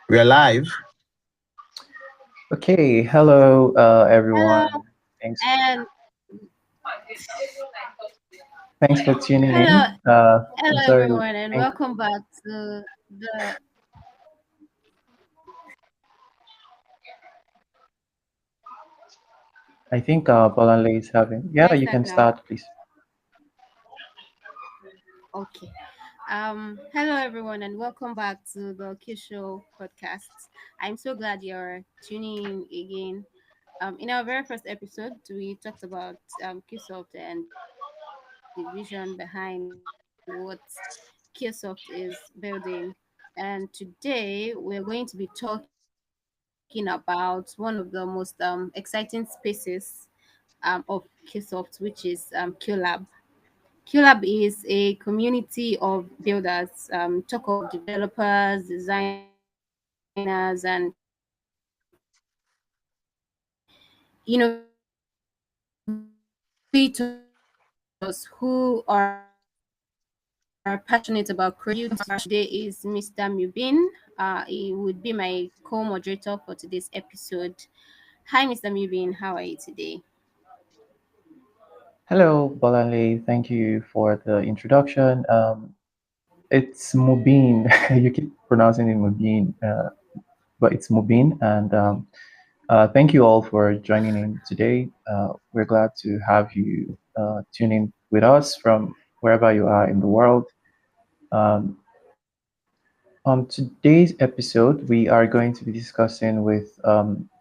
We are live. Okay, hello Hello, everyone. Thanks and thanks for tuning hello, in. I'm hello sorry. everyone, and Thank, welcome back to the. I think Bolanle is having. Can Yeah, I you start can now? start, please. Okay. Hello everyone, and welcome back to the Q Show podcast. I'm so glad you're tuning in again. In our very first episode, we talked about Cuesoft and the vision behind what Cuesoft is building. And today we're going to be talking about one of the most exciting spaces of Cuesoft, which is CueLab. CueLab is a community of builders, talk of developers, designers, and innovators who are passionate about creating something special. Today is Mr. Mubin. He would be my co-moderator for today's episode. Hi, Mr. Mubin. How are you today? Hello, Bolanle. Thank you for the introduction. It's Mubin. You keep pronouncing it Mubin, but it's Mubin. And thank you all for joining in today. We're glad to have you tune in with us from wherever you are in the world. Um, On today's episode, we are going to be discussing with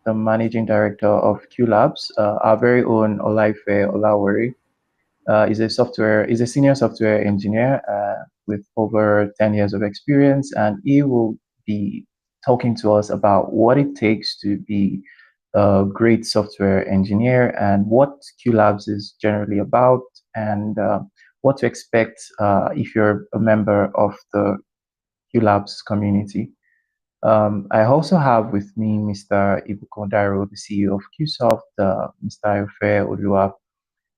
the managing director of CueLabs, our very own Olaife Olawore. Is a senior software engineer with over 10 years of experience, and he will be talking to us about what it takes to be a great software engineer and what CueLabs is generally about, and what to expect if you're a member of the CueLabs community. I also have with me Mr. Ibukondaro, the CEO of Cuesoft, Mr. Olaife Olawore,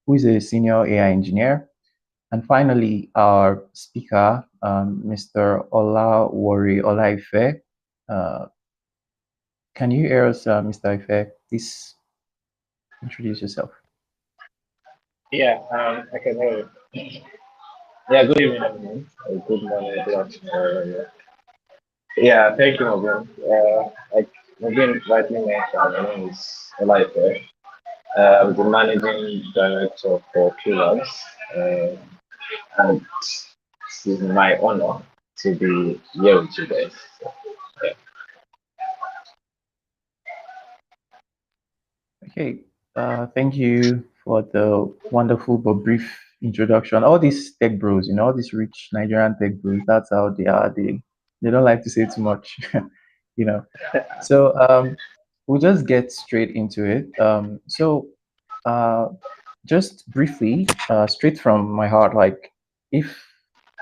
who is a senior AI engineer, and finally our speaker, Mr. Olawore Olaife. Uh, can you hear us, Mr. Ife? Please introduce yourself. Yeah, I can hear you. Yeah, good evening, everyone. Good morning, good afternoon. Yeah, thank you, Morgan. Again, rightly mentioned, my name is Olaife. I'm the managing director for CueLabs, uh, and it is my honor to be here with you guys. So, yeah. Okay, thank you for the wonderful but brief introduction. All these tech bros, all these rich Nigerian tech bros, that's how they are. They don't like to say too much, you know. So we'll just get straight into it. Uh, just briefly, straight from my heart, like if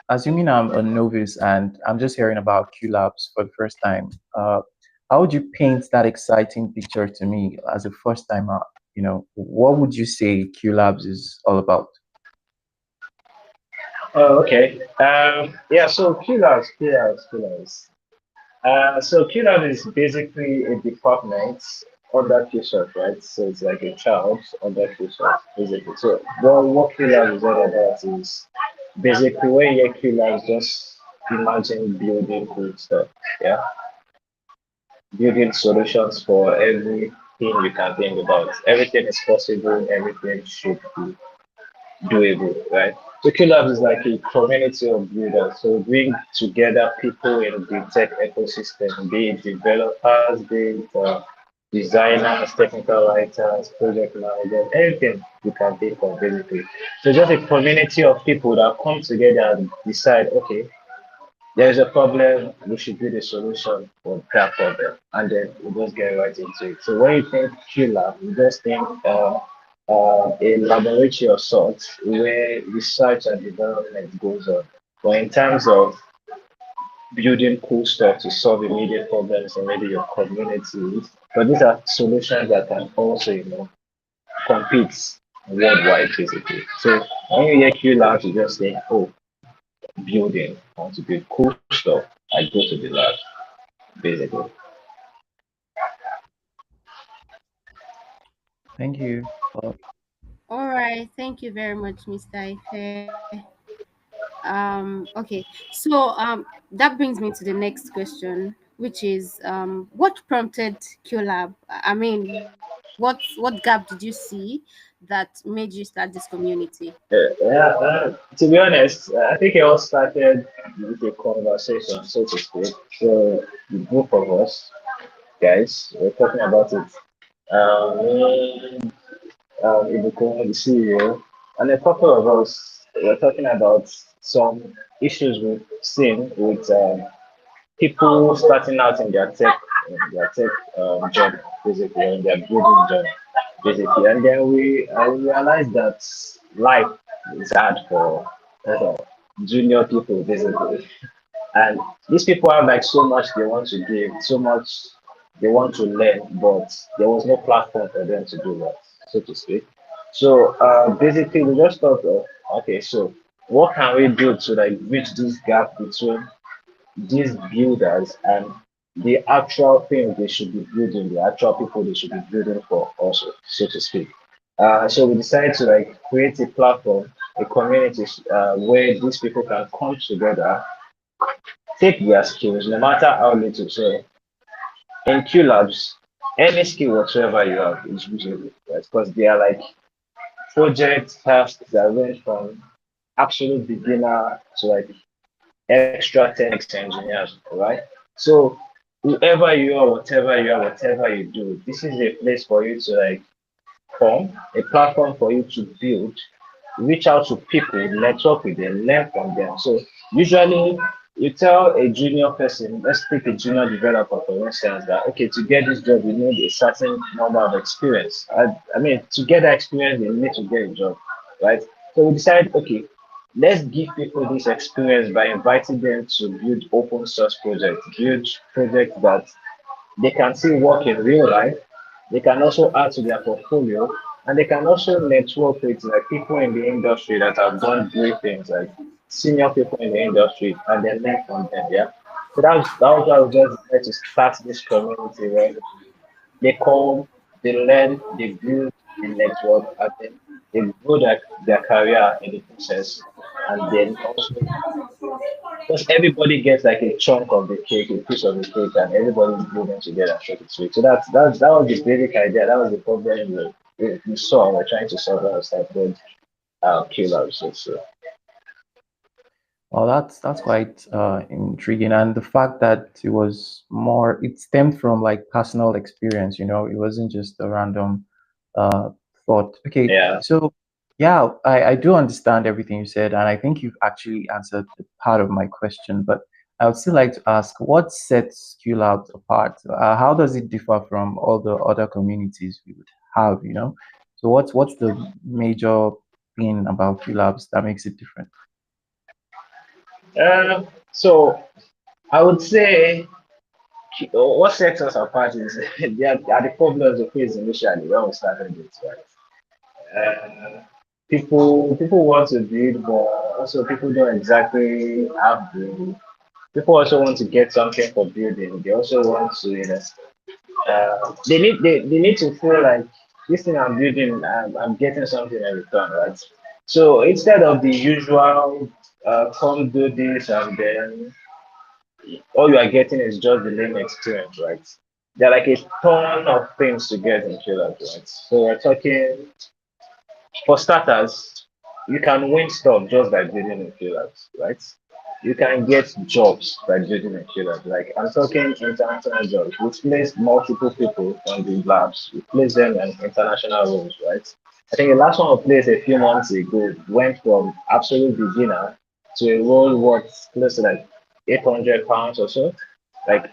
assuming I'm a novice and I'm just hearing about QLabs for the first time, how would you paint that exciting picture to me as a first timer? What would you say QLabs is all about? Oh, okay. Yeah, so QLabs. So QLab is basically a department under Cuesoft, right? So it's like a child under Cuesoft, basically. So what QLab is all about is basically when you hear QLab, just imagine building cool stuff. Yeah, building solutions for everything you can think about. Everything is possible. Everything should be doable, right? So QLabs is like a community of builders. So bring together people in the tech ecosystem, be it developers, be it designers, technical writers, project managers, anything you can think of basically. So just a community of people that come together and decide, okay, there is a problem, we should build a solution for that problem, and then we just get right into it. So when you think QLab, you just think a laboratory of sorts where research and development goes on. But in terms of building cool stuff to solve immediate problems in maybe your community, but these are solutions that can also, compete worldwide, basically. So when you hear QLab, you just think, oh, building, I want to build cool stuff. I go to the lab, basically. Thank you. All right, thank you very much, Mr. Ife. Okay, so that brings me to the next question, which is what prompted QLab? I mean, what gap did you see that made you start this community? To be honest, I think it all started with a conversation, so to speak. So the group of us guys were talking about it. Me, Ibukun, the CEO, and a couple of us were talking about some issues we've seen with people starting out in their tech journey, basically, in their building journey, basically. And then I realized that life is hard for uh, junior people, basically. And these people have like so much they want to give, so much they want to learn, but there was no platform for them to do that, so to speak. So basically, we just thought, of, okay, so what can we do to like bridge this gap between these builders and the actual thing they should be building, the actual people they should be building for also, so to speak. So we decided to like create a platform, a community where these people can come together, take their skills, no matter how little. So in QLabs, any skill whatsoever you have is usable, right? Because they are like project tasks that range from absolute beginner to like extra 10x engineers, right? So whoever you are, whatever you are, whatever you do, this is a place for you to like form, a platform for you to build, reach out to people, network with them, learn from them. So usually you tell a junior person, let's take a junior developer for instance, that okay, to get this job, you need a certain number of experience. I mean, to get that experience, you need to get a job, right? So we decided, okay, let's give people this experience by inviting them to build open source projects, build projects that they can see work in real life. They can also add to their portfolio, and they can also network with like people in the industry that have done great things, like senior people in the industry, and then learn from them. Yeah. So that was why we just decided to start this community where they come, they learn, they build the network, and then they grow their career in the process, and then also because everybody gets like a chunk of the cake, a piece of the cake, and everybody's building together, so to speak. So that was the basic idea. That was the problem we saw. We're trying to solve that started killer. So Well, that's quite intriguing, and the fact that it stemmed from like personal experience. It wasn't just a random uh, thought. Okay, yeah. so yeah, I do understand everything you said, and I think you've actually answered the part of my question. But I would still like to ask, what sets QLabs apart? How does it differ from all the other communities we would have? So what's the major thing about QLabs that makes it different? So I would say what sets us apart is are the problems we faced initially when we started this, right? People want to build, but also people don't exactly have the. People also want to get something for building. They also want to, they need to feel like this thing I'm building, I'm getting something in return, right? So instead of the usual, come do this and then all you are getting is just the learning experience, right? There are like a ton of things to get into that, right? So we're talking for starters, you can win stuff just by building in freelance, right? You can get jobs by building in freelance. Like I'm talking international jobs. We place multiple people on the labs. We place them in international roles, right? I think the last one we placed a few months ago went from absolute beginner to a role worth close to like £800 or so. Like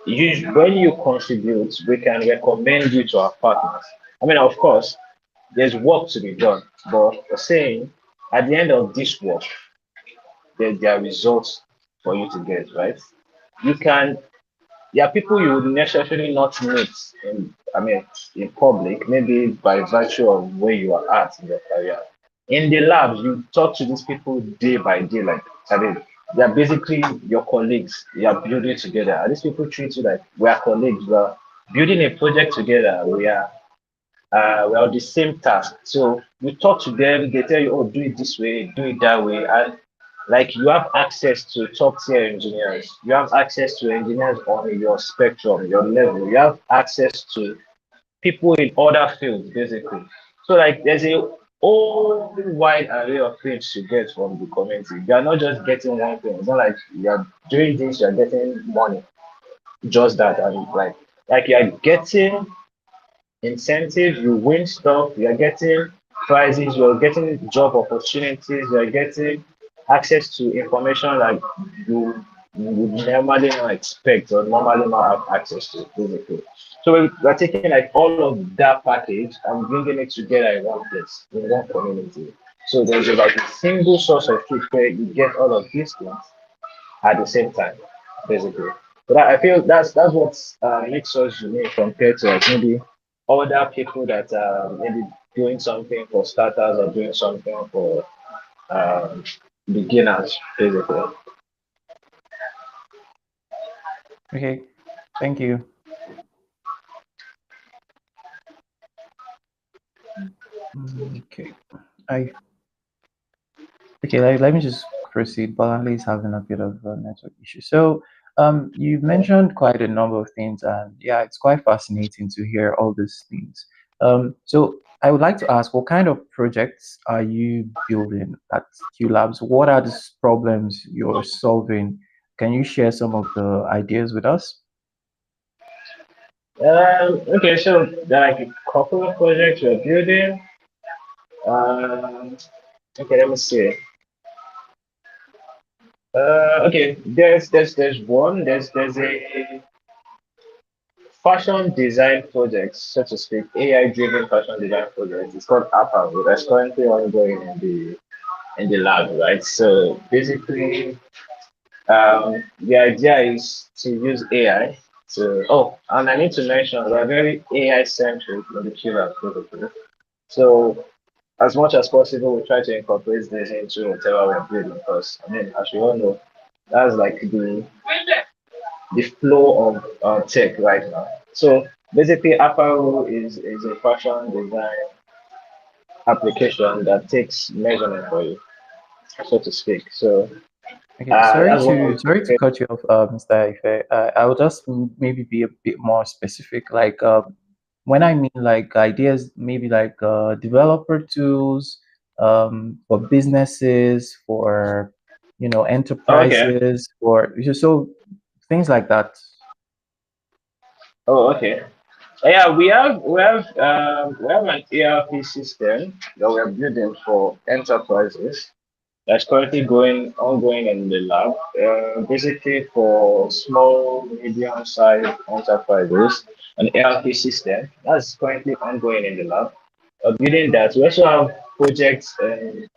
when you contribute, we can recommend you to our partners. I mean, of course, there's work to be done, but we're saying at the end of this work, there are results for you to get, right? You can, there are people you would necessarily not meet I mean, in public, maybe by virtue of where you are at in your career. In the labs, you talk to these people day by day, like, I mean, they are basically your colleagues. You are building together. And these people treat you like we are colleagues. We are building a project together. we are on the same task. So you talk to them, they tell you, oh, do it this way, do it that way. And like you have access to top tier engineers, you have access to engineers on your spectrum, your level, you have access to people in other fields, basically. So like there's a whole wide array of things you get from the community. You are not just getting one thing. It's not like you are doing this, you are getting money. Just that and like you are getting incentives, you win stuff, you are getting prizes, you are getting job opportunities, you are getting access to information like you would normally not expect or normally not have access to, basically. So we're taking like all of that package and bringing it together in one place, in one community. So there's like a single source of truth where you get all of these things at the same time, basically. But I feel that's what makes us unique compared to like maybe other people that are maybe doing something for starters or doing something for um, beginners, basically. Okay, thank you. Okay, I okay. Let me just proceed. Balanle is having a bit of a network issue. So, you mentioned quite a number of things, and yeah, it's quite fascinating to hear all these things. So I would like to ask, what kind of projects are you building at QLabs? What are the problems you're solving? Can you share some of the ideas with us? Okay, so there are like a couple of projects we're building. Um, okay, let me see. Okay, there's one. There's a fashion design project, so to speak, AI-driven fashion design project. It's called Apple. That's currently ongoing in the lab, right? So basically, the idea is to use AI to. Oh, and I need to mention we're very AI centric in the QLabs protocol. So as much as possible, we try to incorporate this into whatever we're building because I mean, as you all know, that's like the flow of tech right now. So basically, apparel is a fashion design application that takes measurement for you, so to speak. So Okay, that's one of sorry to the cut you off, Mr. Ife. I will just maybe be a bit more specific. Like, when I mean like ideas, maybe like developer tools, for businesses, for okay. enterprises, for so things like that. Oh, okay. Yeah, we have an ERP system that we're building for enterprises that's currently going ongoing in the lab, basically for small, medium-sized enterprises, an ERP system that's currently ongoing in the lab. Building that, we also have projects in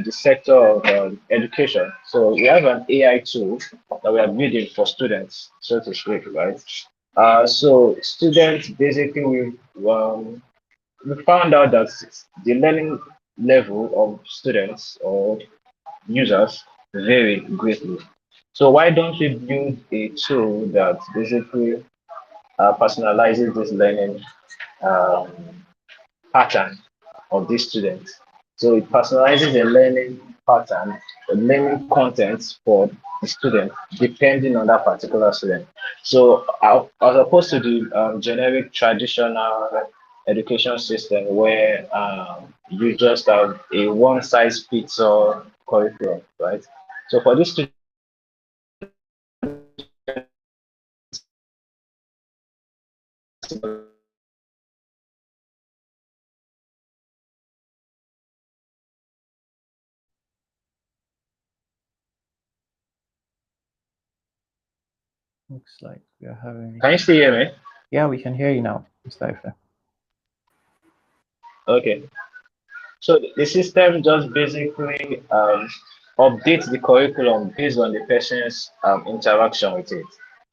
the sector of education. So we have an AI tool that we are building for students, so to speak, right? So students basically we found out that the learning level of students or users vary greatly. So why don't we build a tool that basically personalizes this learning um, pattern of this student? So it personalizes the learning pattern, the learning content for the student, depending on that particular student. So as opposed to the generic traditional education system where you just have a one size fits all curriculum, right? So for this student, Looks like we are having. can you still hear me? Yeah, we can hear you now, Mr. Ife. Okay. So the system just basically updates the curriculum based on the person's interaction with it.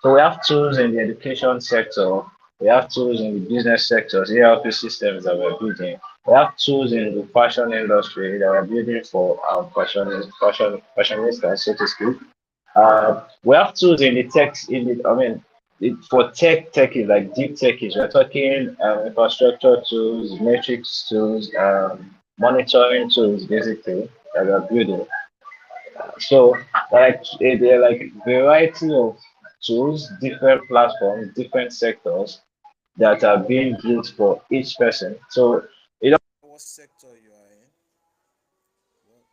So we have tools in the education sector, we have tools in the business sectors, ERP systems that we're building. We have tools in the fashion industry that we're building for fashionistas, so to speak. We have tools in the tech, I mean, For techies like deep techies, we're talking infrastructure tools, metrics tools, monitoring tools, basically that we're building. So there are like variety of tools, different platforms, different sectors that are being built for each person. So what sector you are in. What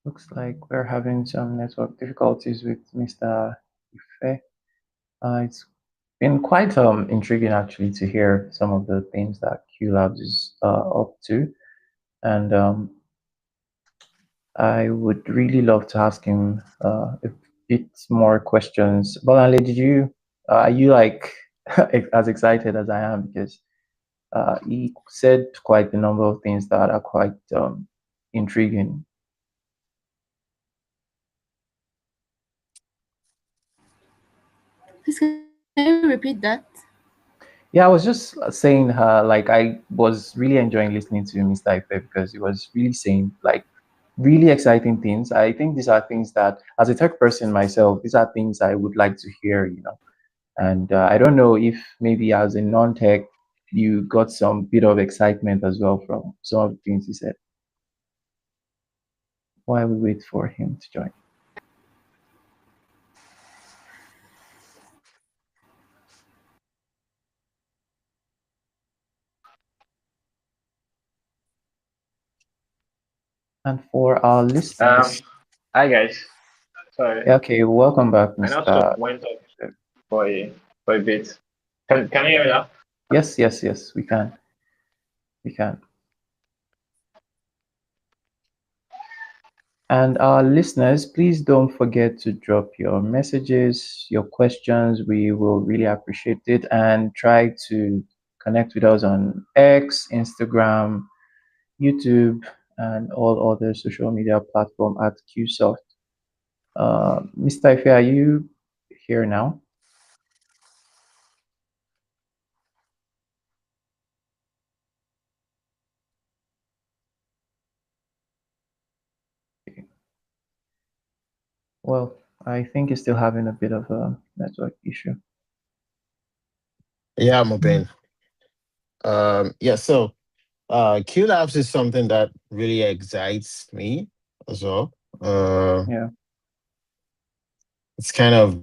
Looks like we're having some network difficulties with Mr. Ife. It's been quite intriguing actually to hear some of the things that QLabs is up to, and I would really love to ask him a bit more questions. Bolanle, did you are you like as excited as I am because he said quite a number of things that are quite intriguing. Please, can you repeat that? Yeah, I was just saying, like, I was really enjoying listening to Mr. Ife because he was really saying, like, really exciting things. I think these are things that, as a tech person myself, these are things I would like to hear, you know. And I don't know if maybe as a non-tech, you got some bit of excitement as well from some of the things he said. While we wait for him to join. And for our Um, listeners, Hi guys. Sorry, yeah, okay, welcome back, my network Mr. went off for a bit. Can you hear me now? Yes, yes, yes, we can. We can. And our listeners, please don't forget to drop your messages, your questions. We will really appreciate it. And try to connect with us on X, Instagram, YouTube, and all other social media platform at Cuesoft. Mr. Ife, are you here now? Well, I think you're still having a bit of a network issue. Yeah, I'm open. Yeah, so QLabs is something that really excites me as well. Uh, Yeah, it's kind of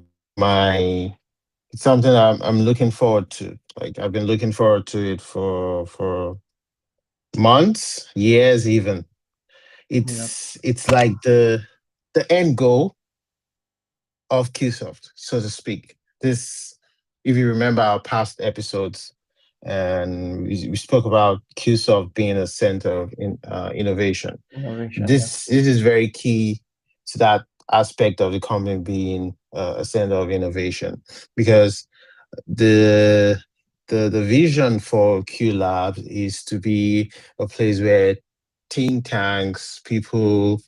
it's something I'm looking forward to. Like I've been looking forward to it for months, years even. yeah, It's like the end goal of QSoft, so to speak. This, if you remember our past episodes, and we spoke about QSoft being a center of innovation. innovation. Yeah, This is very key to that aspect of the company being a center of innovation, because the the vision for QLabs is to be a place where think tanks, people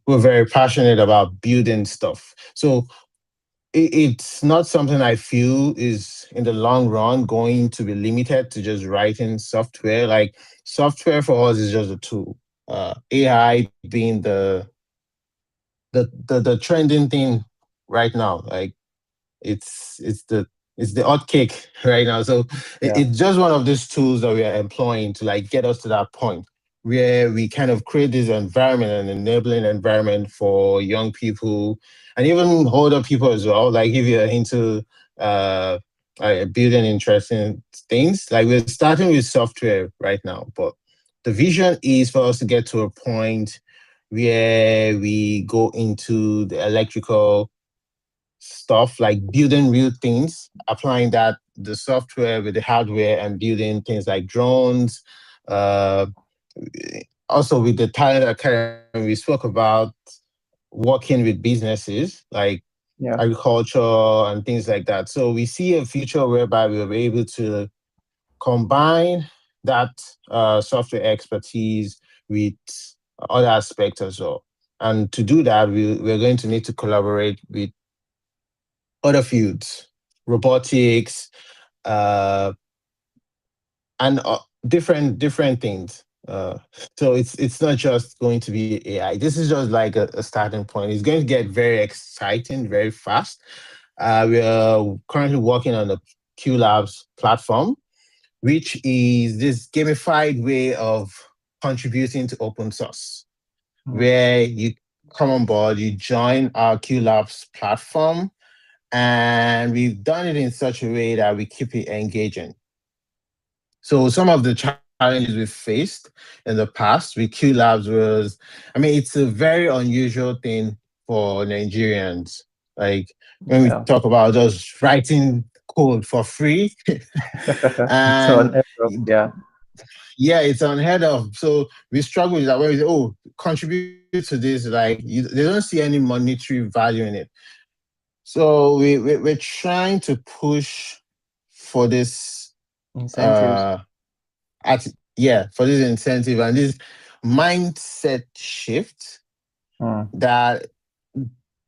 who are very passionate about building stuff. So it's not something I feel is in the long run going to be limited to just writing software. Like software for us is just a tool. AI being the trending thing right now. Like it's it's the it's the hot cake right now. So yeah, it's just one of these tools that we are employing to like get us to that point where we kind of create this environment, an enabling environment for young people and even older people as well. Like if you're into uh, building interesting things, like we're starting with software right now, but the vision is for us to get to a point where we go into the electrical stuff, like building real things, applying that the software with the hardware and building things like drones. Uh, Also with the talent academy, we spoke about working with businesses like yeah. agriculture and things like that. So we see a future whereby we'll be able to combine that software expertise with other aspects as well. And to do that, we're going to need to collaborate with other fields. robotics, uh, and different things. So it's not just going to be AI. This is just like a starting point. It's going to get very exciting very fast. We are currently working on the QLabs platform, which is this gamified way of contributing to open source, Mm, where you come on board, you join our QLabs platform, and we've done it in such a way that we keep it engaging. So some of the challenges we faced in the past with QLabs was, I mean, it's a very unusual thing for Nigerians. Like when we yeah. talk about just writing code for free, So and on F, yeah. yeah, it's unheard of. So we struggle with that when we say, "Oh, contribute to this," like they don't see any monetary value in it. So we're trying to push for this Incentives. uh at yeah, for this incentive and this mindset shift Mm, that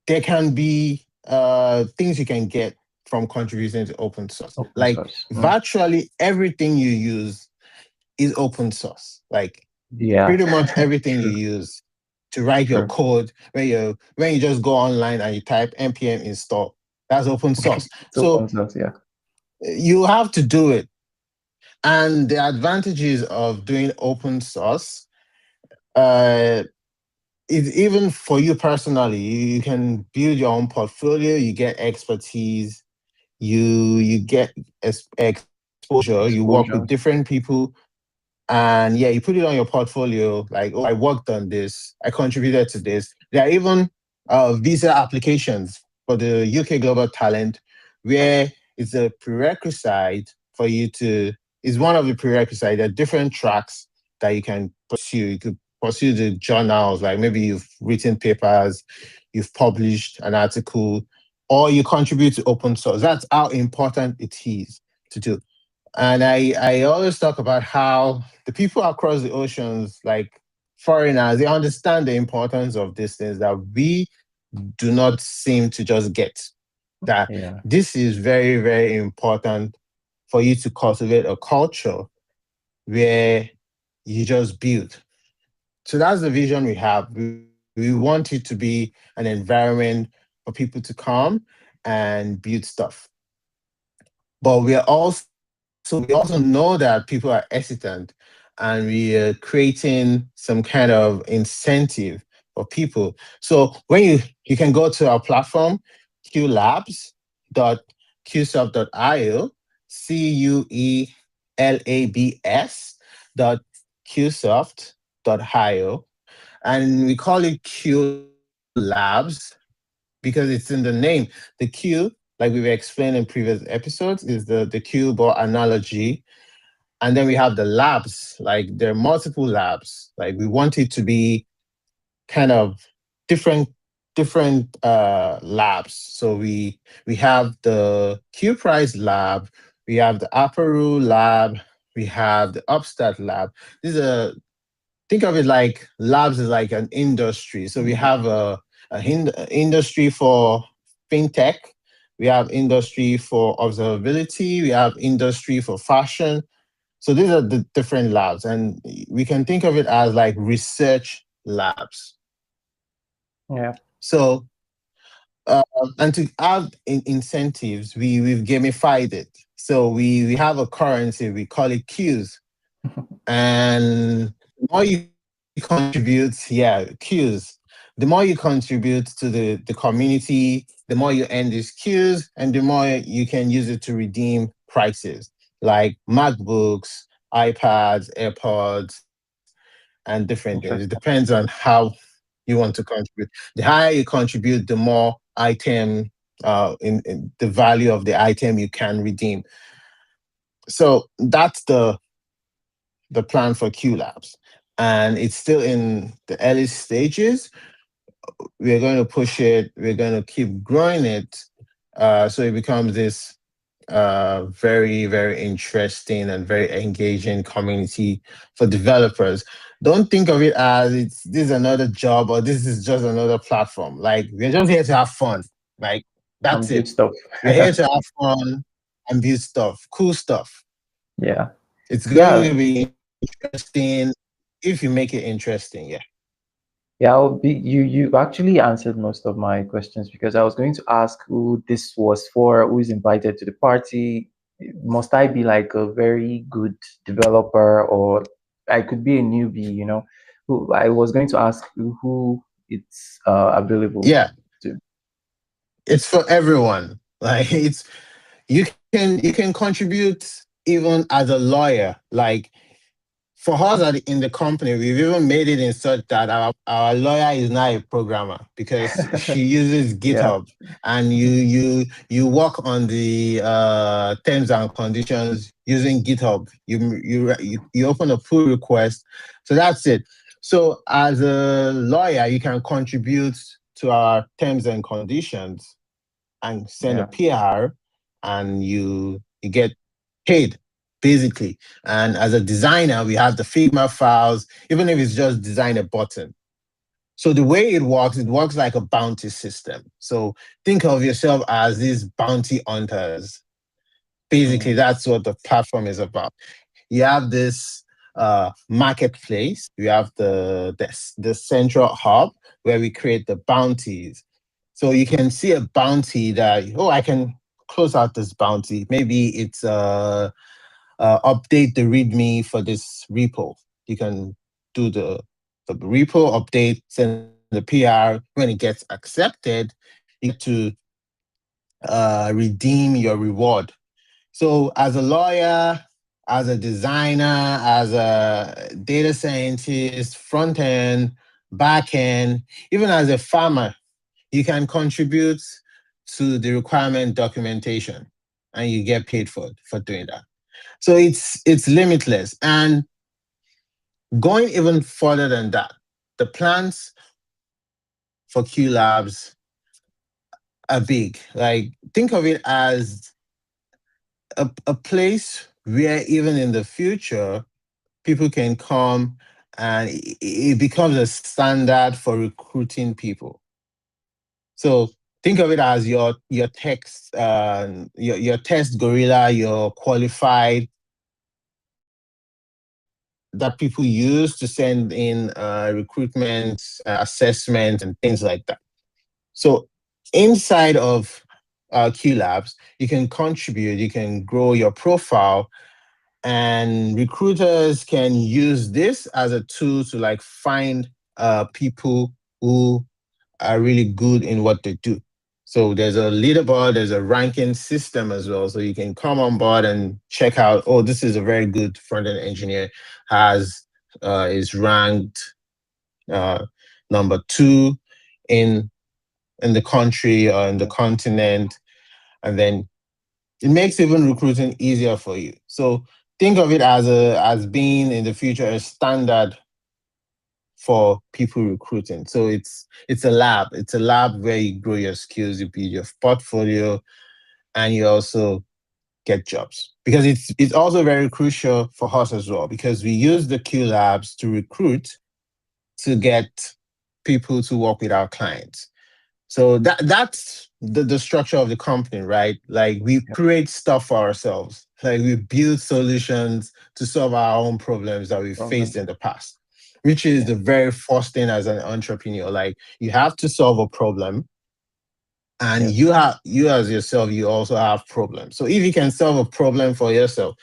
there can be things you can get from contributing to open source. open Like source. Mm, virtually everything you use is open source. Like yeah. pretty much everything you True. use to write your True. code when you just go online and you type npm install, that's open source. It's So open source. Yeah. you have to do it. And the advantages of doing open source, uh, even for you personally, you can build your own portfolio, you get expertise, you get exposure, you work with Exposure. different people, and yeah, you put it on your portfolio like, oh, I worked on this, I contributed to this. There are even visa applications for the UK Global Talent, where it's a prerequisite for you to, is one of the prerequisites. There are different tracks that you can pursue. You could pursue the journals, like maybe you've written papers, you've published an article, or you contribute to open source. That's how important it is to do. And I always talk about how the people across the oceans, like foreigners, they understand the importance of these things that we do not seem to just get. That Yeah. this is very, very important for you to cultivate a culture where you just build. So that's the vision we have. We want it to be an environment for people to come and build stuff. But we also know that people are hesitant, and we are creating some kind of incentive for people. So when you can go to our platform, QLabs.cuesoft.io, CueLabs.cuesoft.io, and we call it QLabs because it's in the name. The Q, like we've explained in previous episodes, is the cube or analogy. And then we have the labs, like there are multiple labs. Like we want it to be kind of different labs. So we have the Q Prize lab, we have the Aparu lab, we have the Upstart lab. These are, think of it like labs is like an industry. So we Mm, have a industry for fintech, we have industry for observability, we have industry for fashion. So these are the different labs, and we can think of it as like research labs. yeah. So uh, and to add incentives, we've gamified it. So we have a currency, we call it Qs. And the more you contribute, yeah, Qs. The more you contribute to the community, the more you earn these Qs, and the more you can use it to redeem prices like MacBooks, iPads, AirPods, and different things. It depends Interesting. on how you want to contribute. The higher you contribute, the more item in the value of the item you can redeem. So that's the plan for QLabs. And it's still in the early stages. We're going to push it, we're going to keep growing it, so it becomes this very, very interesting and very engaging community for developers. Don't think of it as this is another job or this is just another platform. Like we're just here to have fun. Like That's And build it. stuff. We're here to have fun and build stuff, cool stuff. Yeah. It's going Yeah. to be interesting if you make it interesting. Yeah. Yeah, you actually answered most of my questions because I was going to ask who this was for, who is invited to the party. Must I be like a very good developer, or I could be a newbie, Who I was going to ask who it's available Yeah. to. It's for everyone. Like you can contribute even as a lawyer. Like for us in the company, we've even made it in such that our lawyer is now a programmer because she uses Yeah. GitHub, and you work on the terms and conditions using GitHub. You open a pull request, so that's it. So as a lawyer, you can contribute to our terms and conditions and send a Yeah. PR, and you get paid basically. And as a designer, we have the Figma files, even if it's just design a button. So the way it works like a bounty system. So think of yourself as these bounty hunters. Basically, Mm, that's what the platform is about. You have this marketplace. You have the central hub where we create the bounties. So you can see a bounty that, oh, I can close out this bounty. Maybe it's update the README for this repo. You can do the repo update, send the PR. When it gets accepted, you get to redeem your reward. So as a lawyer, as a designer, as a data scientist, front end, back end, even as a farmer, you can contribute to the requirement documentation, and you get paid for doing that. So it's limitless. And going even further than that, the plans for QLabs are big. Like think of it as a place where even in the future people can come, and it becomes a standard for recruiting people. So think of it as your text, your test gorilla, your qualified that people use to send in recruitment assessment and things like that. So inside of QLabs, you can contribute, you can grow your profile, and recruiters can use this as a tool to like find people who are really good in what they do. So there's a leaderboard, there's a ranking system as well. So you can come on board and check out, oh, this is a very good front-end engineer, has is ranked uh, number 2 in the country or in the continent. And then it makes even recruiting easier for you. So think of it as being in the future a standard for people recruiting. So it's a lab. It's a lab where you grow your skills, you build your portfolio, and you also get jobs. Because it's also very crucial for us as well, because we use the Q Labs to recruit, to get people to work with our clients. So that's the structure of the company, right? Like we yeah. create stuff for ourselves. Like we build solutions to solve our own problems that we faced Problems. in the past, which is Yeah. the very first thing as an entrepreneur. Like you have to solve a problem, and Yeah. you as yourself, you also have problems. So if you can solve a problem for yourself,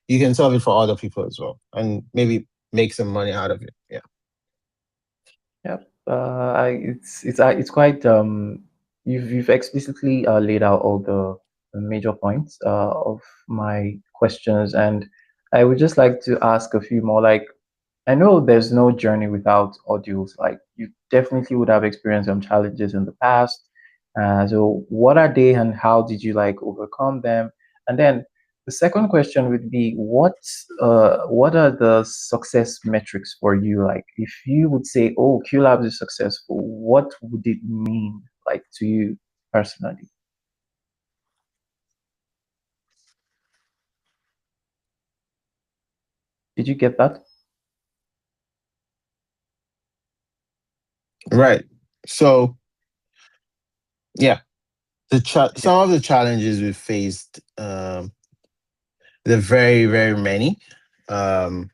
you can solve it for other people as well, and maybe make some money out of it. Yeah. Yeah, it's quite you've explicitly laid out all the major points of my questions, and I would just like to ask a few more. Like, I know there's no journey without audios. Like, you definitely would have experienced some challenges in the past. So, what are they, and how did you like overcome them? And then the second question would be, what are the success metrics for you? Like, if you would say, "Oh, QLabs is successful," what would it mean, like, to you personally? Did you get that? Right. So yeah. some of the challenges we faced, they're very, very many. Um,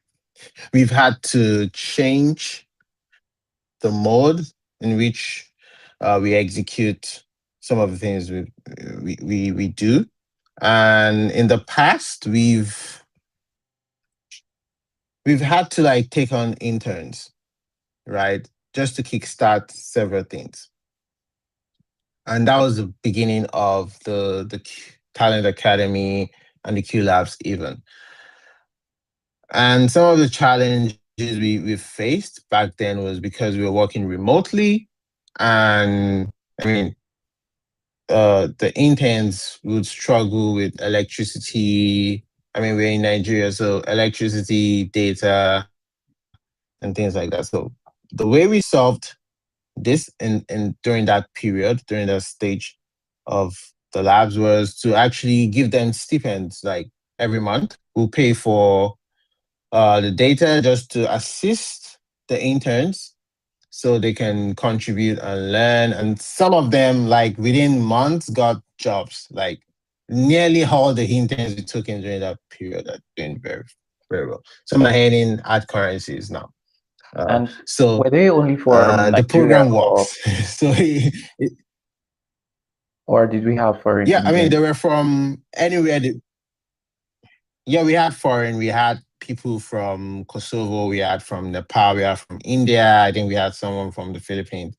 we've had to change the mode in which we execute some of the things we do. And in the past, we've had to like take on interns, right? Just to kickstart several things. And that was the beginning of the Talent Academy and the CueLabs even. And some of the challenges we faced back then was because we were working remotely, and I mean, the interns would struggle with electricity. I mean, we're in Nigeria, so electricity, data, and things like that. So the way we solved this in during that period, during that stage of the labs, was to actually give them stipends like every month. We'll pay for the data just to assist the interns so they can contribute and learn. And some of them, like within months, got jobs. Like nearly all the interns we took in during that period are doing very, very well. Some are earning hard currencies now. And So were they only for the Nigeria, program works. So or did we have foreign yeah, I mean, interns? they were from anywhere. Yeah, we had foreign. We had people from Kosovo. We had from Nepal. We had from India. I think we had someone from the Philippines.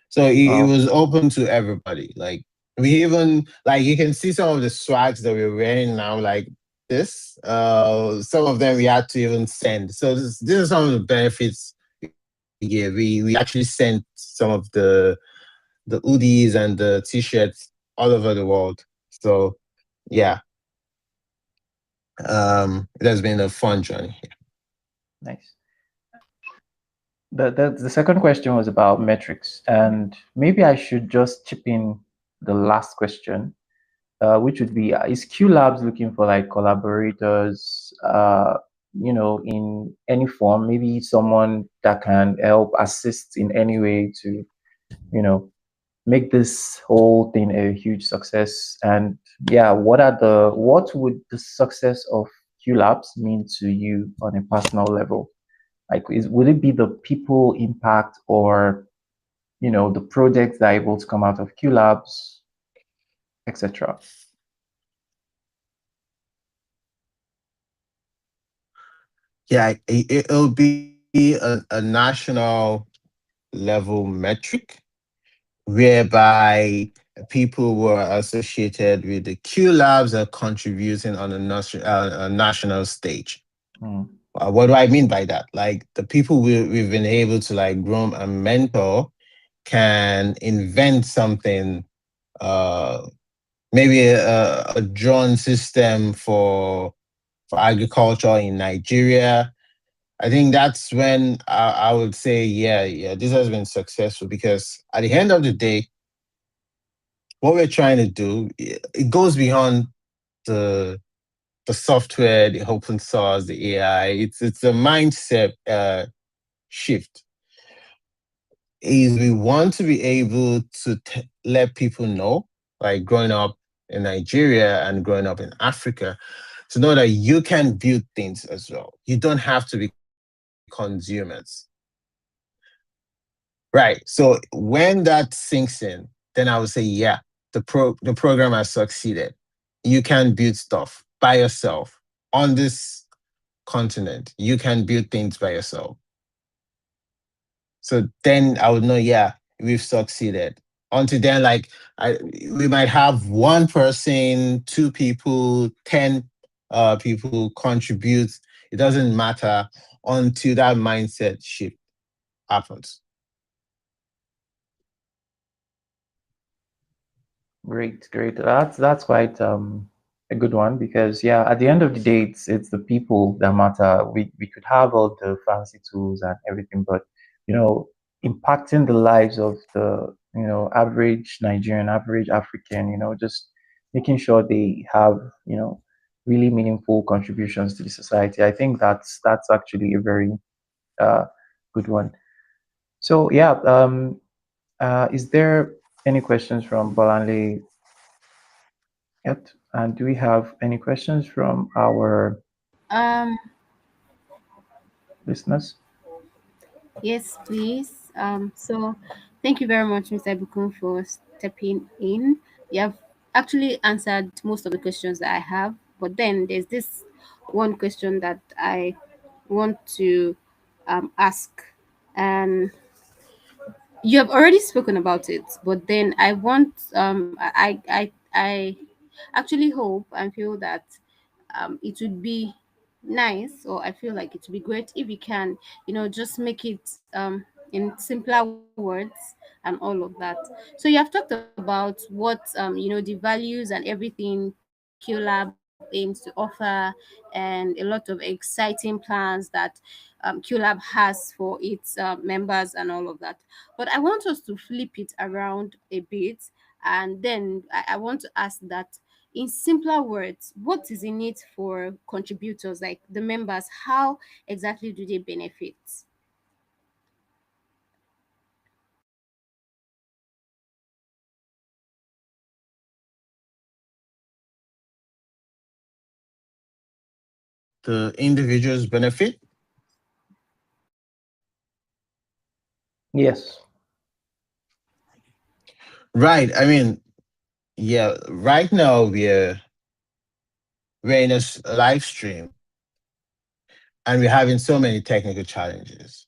So it was Oh, open to everybody. Like we even like you can see some of the swags that we're wearing now, like this. Some of them we had to even send. So these are some of the benefits we give. We actually sent some of the hoodies and the t-shirts all over the world. So yeah, it has been a fun journey. nice. The second question was about metrics, and maybe I should just chip in the last question, which would be: is QLabs looking for like collaborators, in any form? Maybe someone that can help assist in any way to, you know, make this whole thing a huge success. And yeah, what would the success of QLabs mean to you on a personal level? Like, would it be the people impact, or the projects that are able to come out of QLabs, etc.? Yeah, it'll be a national level metric whereby people who are associated with the Q labs are contributing on a national stage. Mm, What do I mean by that? Like the people we've been able to like groom and mentor can invent something, uh, maybe a drone system for agriculture in Nigeria. I think that's when I would say, yeah, yeah, this has been successful because at the end of the day, what we're trying to do, it goes beyond the the software, the open source, the AI. It's a mindset shift. Is we want to be able to let people know, like growing up in Nigeria and growing up in Africa, to know that you can build things as well. You don't have to be consumers. Right. So when that sinks in, then I would say, yeah, the program has succeeded. You can build stuff by yourself on this continent. You can build things by yourself. So then I would know, yeah, we've succeeded. Until then, like we might have one person, two people, 10 people contribute. It doesn't matter until that mindset shift happens. great, great. That's quite a good one, because yeah, at the end of the day, it's the people that matter. We could have all the fancy tools and everything, but you know, impacting the lives of the average Nigerian, average African, just making sure they have really meaningful contributions to the society. I think that's actually a very uh, good one. So yeah, is there any questions from Bolanle yet? And do we have any questions from our Um, listeners? yes, please. So thank you very much, Mr. Bukun, for stepping in. You have actually answered most of the questions that I have, but then there's this one question that I want to ask, and you have already spoken about it, but then I want I actually hope and feel that it would be nice, or I feel like it would be great if you can, just make it in simpler words and all of that. So you have talked about what the values and everything QLab aims to offer, and a lot of exciting plans that QLab has for its members and all of that. But I want us to flip it around a bit, and then I want to ask that in simpler words, what is in it for contributors, like the members? How exactly do they benefit? The individuals benefit. Yes. Right. I mean, yeah, right now we're in a live stream and we're having so many technical challenges.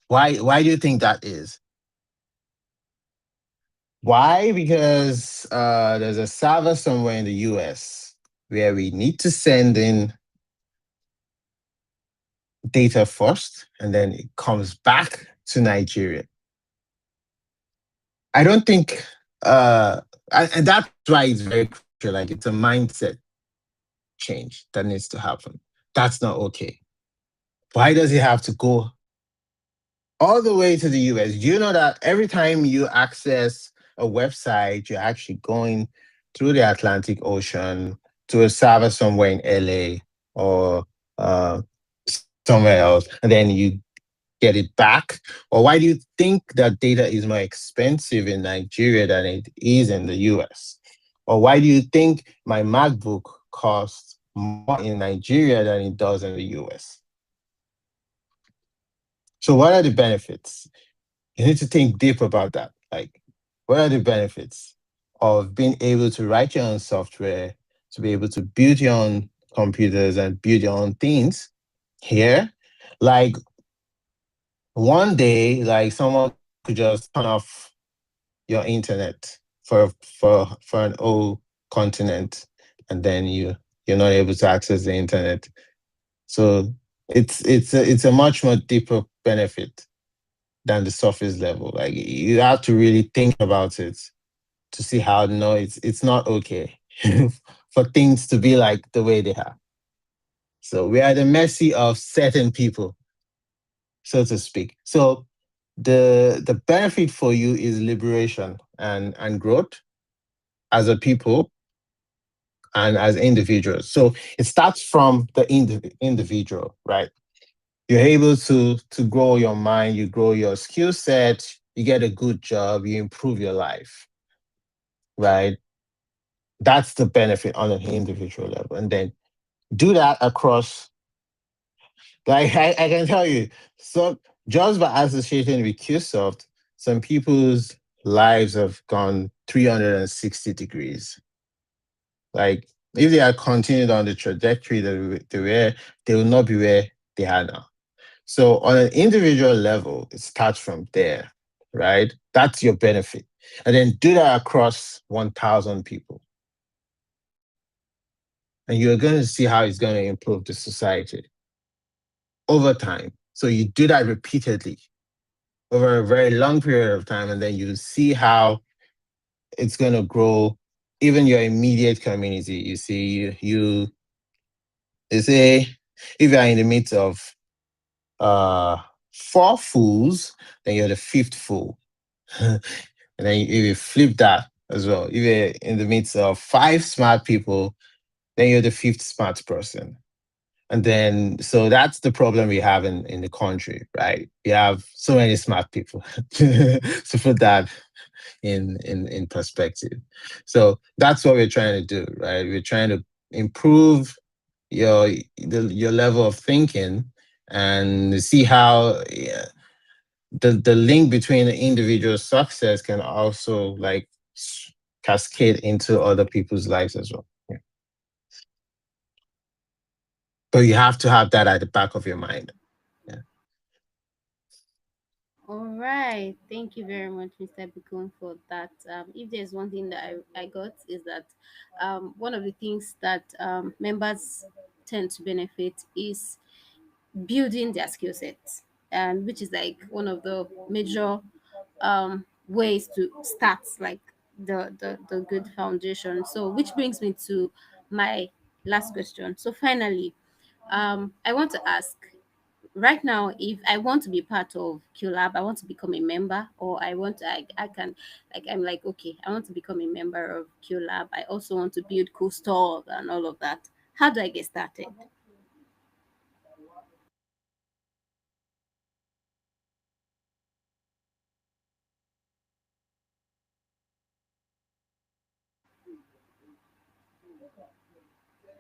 Why do you think that is? Why? Because there's a server somewhere in the US where we need to send in data first and then it comes back to Nigeria. I don't think, and that's why it's very crucial. Like it's a mindset change that needs to happen. That's not okay. Why does it have to go all the way to the US? You know that every time you access a website, you're actually going through the Atlantic Ocean to a server somewhere in LA or somewhere else, and then you get it back? Or why do you think that data is more expensive in Nigeria than it is in the US? Or why do you think my MacBook costs more in Nigeria than it does in the US? So, what are the benefits? You need to think deep about that. Like, what are the benefits of being able to write your own software, to be able to build your own computers and build your own things here? Like, one day, like someone could just turn off your internet for an whole continent, and then you're not able to access the internet. So it's a much more deeper benefit than the surface level. Like you have to really think about it to see how no, it's not okay for things to be like the way they are. So we are at the mercy of certain people, so to speak. So the benefit for you is liberation and growth as a people and as individuals. So it starts from the individual, right? You're able to grow your mind, you grow your skill set, you get a good job, you improve your life, right? That's the benefit on an individual level. And then do that across, like I can tell you, so just by associating with Cuesoft, some people's lives have gone 360 degrees. Like if they had continued on the trajectory that they were, they will not be where they are now. So on an individual level, it starts from there, right? That's your benefit. And then do that across 1,000 people. And you're going to see how it's going to improve the society over time. So you do that repeatedly over a very long period of time, and then you see how it's going to grow even your immediate community. You see, you say, if you're in the midst of uh, four fools, then you're the fifth fool. And then if you flip that as well, if you're in the midst of five smart people, then you're the fifth smart person. And then, so that's the problem we have in the country, right? We have so many smart people. So for that, in perspective. So that's what we're trying to do, right? We're trying to improve your level of thinking and see how, yeah, the link between the individual success can also like cascade into other people's lives as well. Yeah. But you have to have that at the back of your mind. Yeah. All right. Thank you very much, Mr. Bikun, for that. If there's one thing that I got is that one of the things that members tend to benefit is building their skill sets, and which is like one of the major ways to start like the good foundation. So which brings me to my last question. So finally, I want to ask, right now, if I want to be part of QLab, I want to become a member, or I can, like, I'm like, okay, I want to become a member of QLab. I also want to build cool stuff and all of that. How do I get started?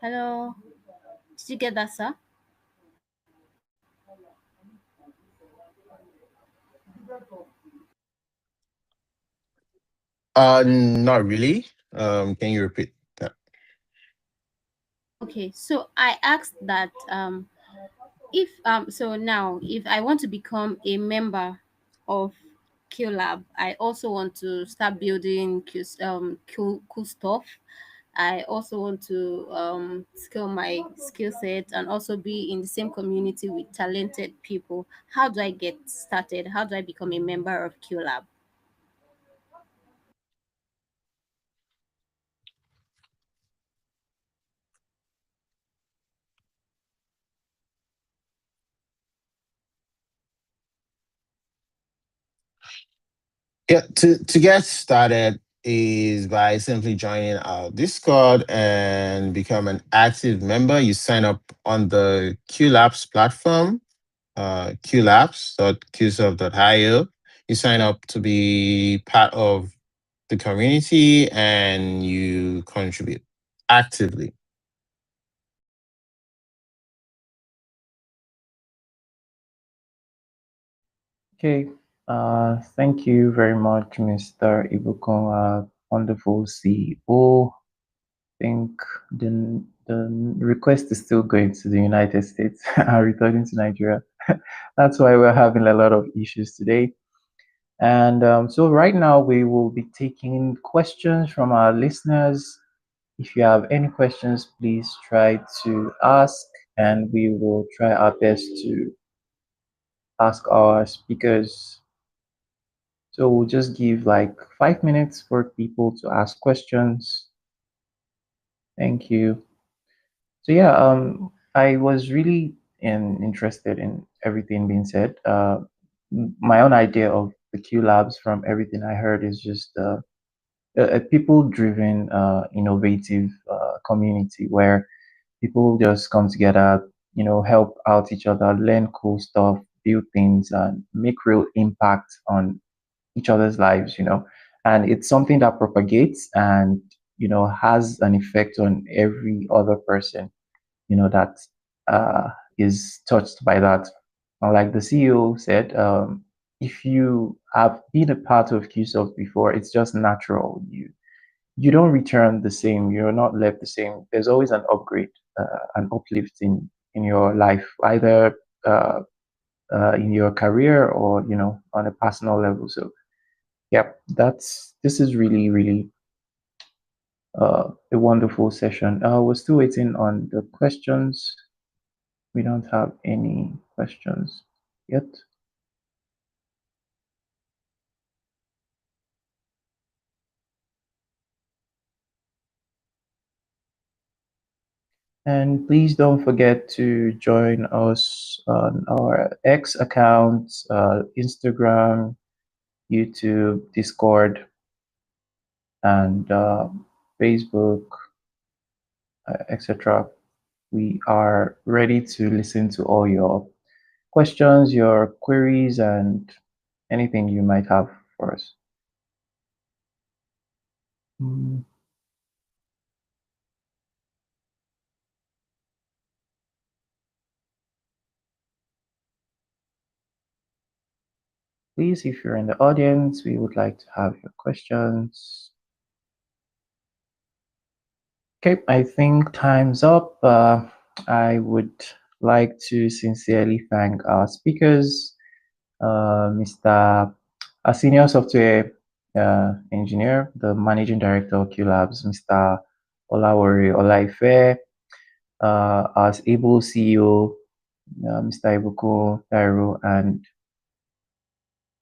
Hello, did you get that, sir? Not really. Can you repeat that? Okay, so I asked that if so now if I want to become a member of QLab, I also want to start building cool stuff. I also want to scale my skill set and also be in the same community with talented people. How do I get started? How do I become a member of QLab? Yeah, to get started is by simply joining our Discord and become an active member. You sign up on the QLabs platform, QLabs.Cuesoft.io. You sign up to be part of the community and you contribute actively. Okay. Thank you very much, Mr. Ibukun, wonderful CEO. Think the request is still going to the United States and returning to Nigeria. That's why we're having a lot of issues today. And so right now we will be taking questions from our listeners. If you have any questions, please try to ask, and we will try our best to ask our speakers. So we'll just give like 5 minutes for people to ask questions. Thank you. So yeah, I was really interested in everything being said. My own idea of the Q Labs from everything I heard is just a people-driven, innovative community where people just come together, help out each other, learn cool stuff, build things, and make real impact on each other's lives. And it's something that propagates and has an effect on every other person that uh, is touched by that. And like the CEO said, if you have been a part of Cuesoft before, it's just natural. You don't return the same. You're not left the same. There's always an upgrade, an uplift in your life, either in your career or on a personal level. So yeah, this is really really a wonderful session. We're still waiting on the questions. We don't have any questions yet. And please don't forget to join us on our X accounts, Instagram, YouTube, Discord, and Facebook, etc. We are ready to listen to all your questions, your queries, and anything you might have for us. Please, if you're in the audience, we would like to have your questions. Okay, I think time's up. I would like to sincerely thank our speakers, Mr. A senior software engineer, the managing director of CueLabs, Mr. Olawore Olaife, our able CEO, Mr. Ibuku Tairu, and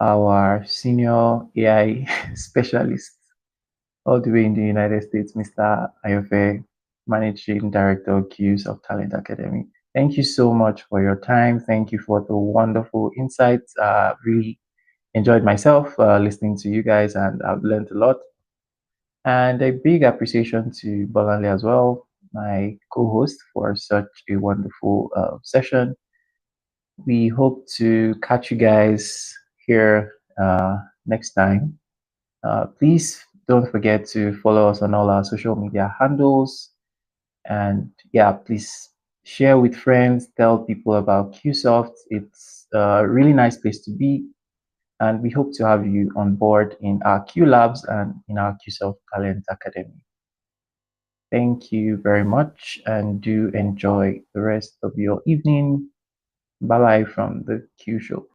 our senior AI specialist all the way in the United States, Mr. Ayofe, Managing Director of Cuesoft Talent Academy. Thank you so much for your time. Thank you for the wonderful insights. Really enjoyed myself listening to you guys, and I've learned a lot. And a big appreciation to Bolanle as well, my co-host, for such a wonderful session. We hope to catch you guys here next time. Please don't forget to follow us on all our social media handles. And yeah, please share with friends, tell people about Cuesoft. It's a really nice place to be. And we hope to have you on board in our CueLabs and in our Cuesoft Talent Academy. Thank you very much and do enjoy the rest of your evening. Bye bye from the Q Show.